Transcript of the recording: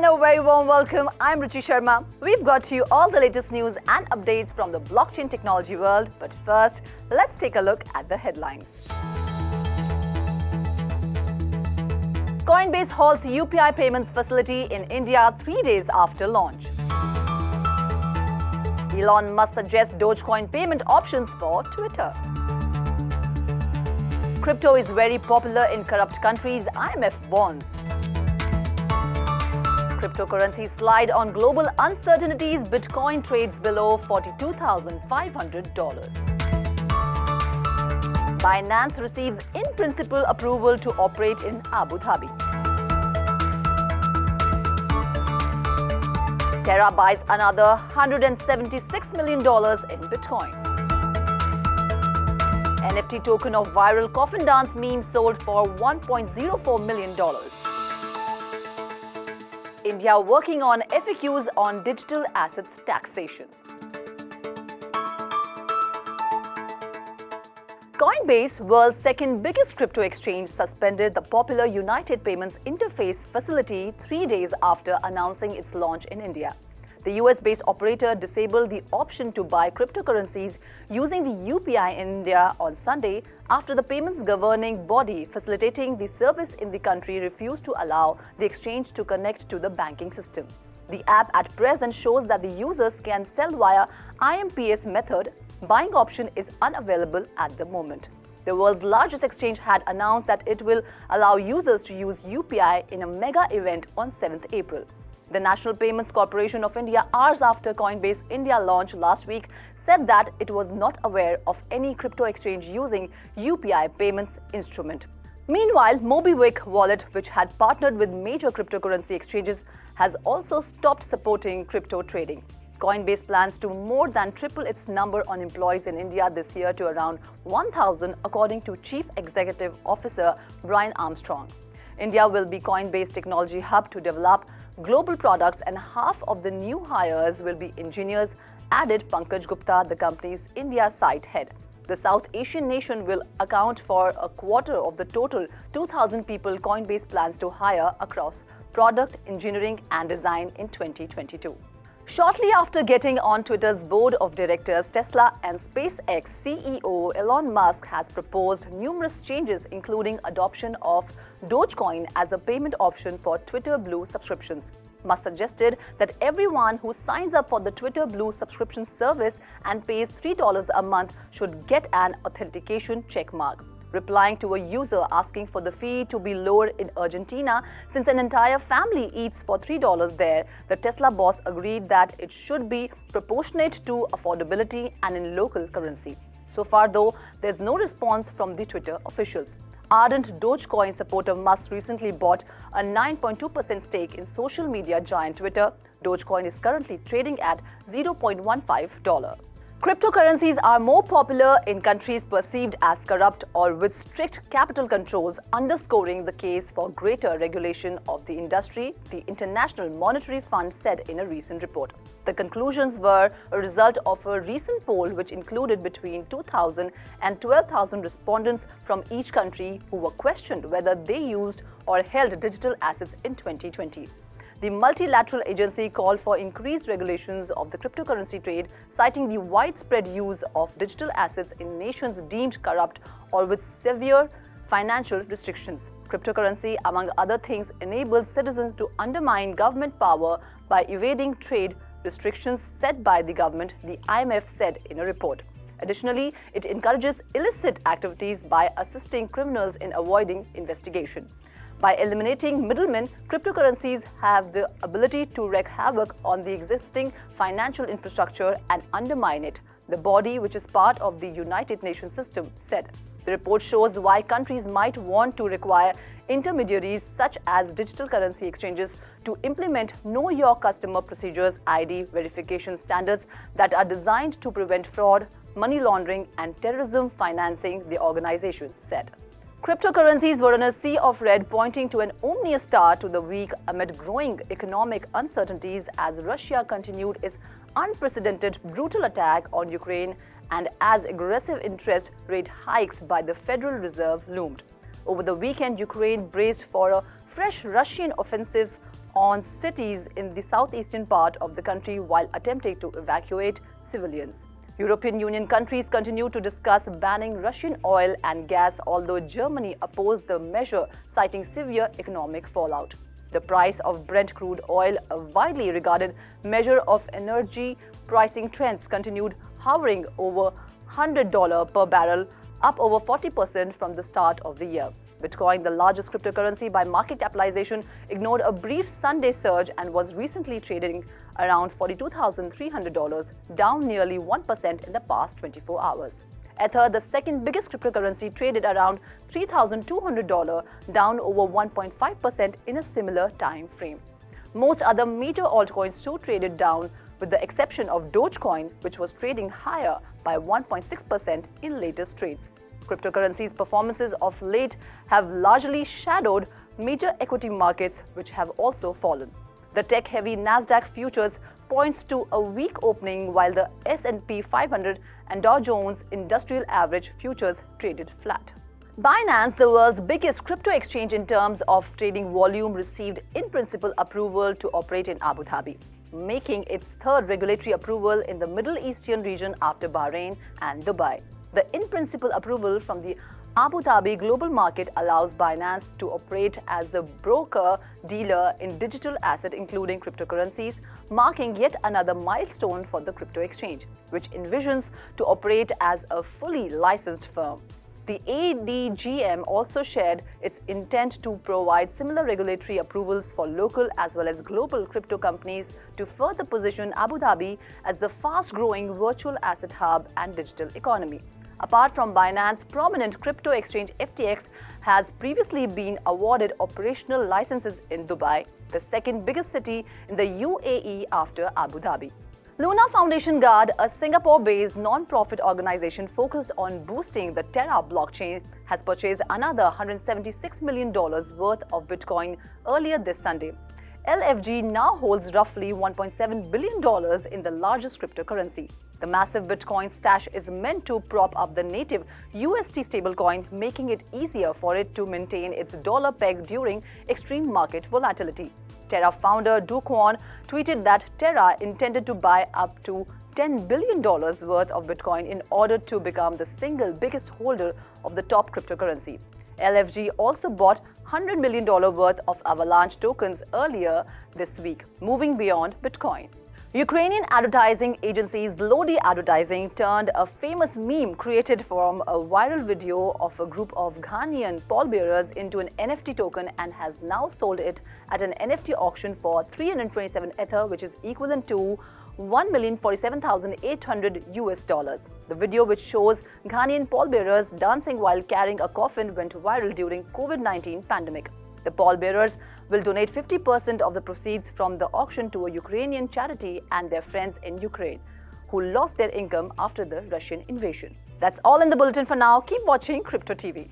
and a very warm welcome. I'm Ruchi Sharma. We've got you all the latest news and updates from the blockchain technology world. But first, let's take a look at the headlines. Coinbase halts UPI payments facility in India 3 days after launch. Elon Musk suggests Dogecoin payment options for Twitter. Crypto is very popular in corrupt countries, IMF warns. Cryptocurrencies slide on global uncertainties, Bitcoin trades below $42,500. Binance receives in-principle approval to operate in Abu Dhabi. Terra buys another $176 million in Bitcoin. NFT token of viral Coffin dance meme sold for $1.04 million. India working on FAQs on digital assets taxation. Coinbase, world's second biggest crypto exchange, suspended the popular United Payments Interface facility 3 days after announcing its launch in India. The US-based operator disabled the option to buy cryptocurrencies using the UPI in India on Sunday after the payments governing body facilitating the service in the country refused to allow the exchange to connect to the banking system. The app at present shows that the users can sell via IMPS method. Buying option is unavailable at the moment. The world's largest exchange had announced that it will allow users to use UPI in a mega event on 7th April. The National Payments Corporation of India, hours after Coinbase India launch last week, said that it was not aware of any crypto exchange using UPI payments instrument. Meanwhile, MobiWik wallet, which had partnered with major cryptocurrency exchanges, has also stopped supporting crypto trading. Coinbase plans to more than triple its number on employees in India this year to around 1,000, according to Chief Executive Officer Brian Armstrong. India will be Coinbase technology hub to develop global products, and half of the new hires will be engineers, added Pankaj Gupta, the company's India site head. The South Asian nation will account for a quarter of the total 2,000 people Coinbase plans to hire across product, engineering and design in 2022. Shortly after getting on Twitter's board of directors, Tesla and SpaceX CEO Elon Musk has proposed numerous changes, including adoption of Dogecoin as a payment option for Twitter Blue subscriptions. Musk suggested that everyone who signs up for the Twitter Blue subscription service and pays $3 a month should get an authentication checkmark. Replying to a user asking for the fee to be lowered in Argentina since an entire family eats for $3 there, the Tesla boss agreed that it should be proportionate to affordability and in local currency. So far, though, there's no response from the Twitter officials. Ardent Dogecoin supporter Musk recently bought a 9.2% stake in social media giant Twitter. Dogecoin is currently trading at $0.15. Cryptocurrencies are more popular in countries perceived as corrupt or with strict capital controls, underscoring the case for greater regulation of the industry, the International Monetary Fund said in a recent report. The conclusions were a result of a recent poll which included between 2,000 and 12,000 respondents from each country who were questioned whether they used or held digital assets in 2020. The multilateral agency called for increased regulations of the cryptocurrency trade, citing the widespread use of digital assets in nations deemed corrupt or with severe financial restrictions. Cryptocurrency, among other things, enables citizens to undermine government power by evading trade restrictions set by the government, the IMF said in a report. Additionally, it encourages illicit activities by assisting criminals in avoiding investigation. By eliminating middlemen, cryptocurrencies have the ability to wreak havoc on the existing financial infrastructure and undermine it, the body, which is part of the United Nations system, said. The report shows why countries might want to require intermediaries such as digital currency exchanges to implement Know Your Customer procedures, ID verification standards that are designed to prevent fraud, money laundering and terrorism financing, the organization said. Cryptocurrencies were in a sea of red, pointing to an ominous start to the week amid growing economic uncertainties as Russia continued its unprecedented brutal attack on Ukraine and as aggressive interest rate hikes by the Federal Reserve loomed. Over the weekend, Ukraine braced for a fresh Russian offensive on cities in the southeastern part of the country while attempting to evacuate civilians. European Union countries continue to discuss banning Russian oil and gas, although Germany opposed the measure, citing severe economic fallout. The price of Brent crude oil, a widely regarded measure of energy pricing trends, continued hovering over $100 per barrel, up over 40% from the start of the year. Bitcoin, the largest cryptocurrency by market capitalization, ignored a brief Sunday surge and was recently trading around $42,300, down nearly 1% in the past 24 hours. Ether, the second biggest cryptocurrency, traded around $3,200, down over 1.5% in a similar time frame. Most other major altcoins too traded down, with the exception of Dogecoin, which was trading higher by 1.6% in latest trades. Cryptocurrencies' performances of late have largely shadowed major equity markets, which have also fallen. The tech-heavy Nasdaq futures points to a weak opening, while the S&P 500 and Dow Jones Industrial Average futures traded flat. Binance, the world's biggest crypto exchange in terms of trading volume, received in-principle approval to operate in Abu Dhabi, making its third regulatory approval in the Middle Eastern region after Bahrain and Dubai. The in-principle approval from the Abu Dhabi global market allows Binance to operate as a broker-dealer in digital assets, including cryptocurrencies, marking yet another milestone for the crypto exchange, which envisions to operate as a fully licensed firm. The ADGM also shared its intent to provide similar regulatory approvals for local as well as global crypto companies to further position Abu Dhabi as the fast-growing virtual asset hub and digital economy. Apart from Binance, prominent crypto exchange FTX has previously been awarded operational licenses in Dubai, the second biggest city in the UAE after Abu Dhabi. Luna Foundation Guard, a Singapore-based non-profit organization focused on boosting the Terra blockchain, has purchased another $176 million worth of Bitcoin earlier this Sunday. LFG now holds roughly $1.7 billion in the largest cryptocurrency. The massive Bitcoin stash is meant to prop up the native UST stablecoin, making it easier for it to maintain its dollar peg during extreme market volatility. Terra founder Do Kwon tweeted that Terra intended to buy up to $10 billion worth of Bitcoin in order to become the single biggest holder of the top cryptocurrency. LFG also bought $100 million worth of Avalanche tokens earlier this week, moving beyond Bitcoin. Ukrainian advertising agencies Lodi Advertising turned a famous meme created from a viral video of a group of Ghanaian pallbearers into an NFT token and has now sold it at an NFT auction for 327 Ether, which is equivalent to $1,047,800 US. The video, which shows Ghanaian pallbearers dancing while carrying a coffin, went viral during COVID-19 pandemic. The pallbearers will donate 50% of the proceeds from the auction to a Ukrainian charity and their friends in Ukraine, who lost their income after the Russian invasion. That's all in the bulletin for now. Keep watching Crypto TV.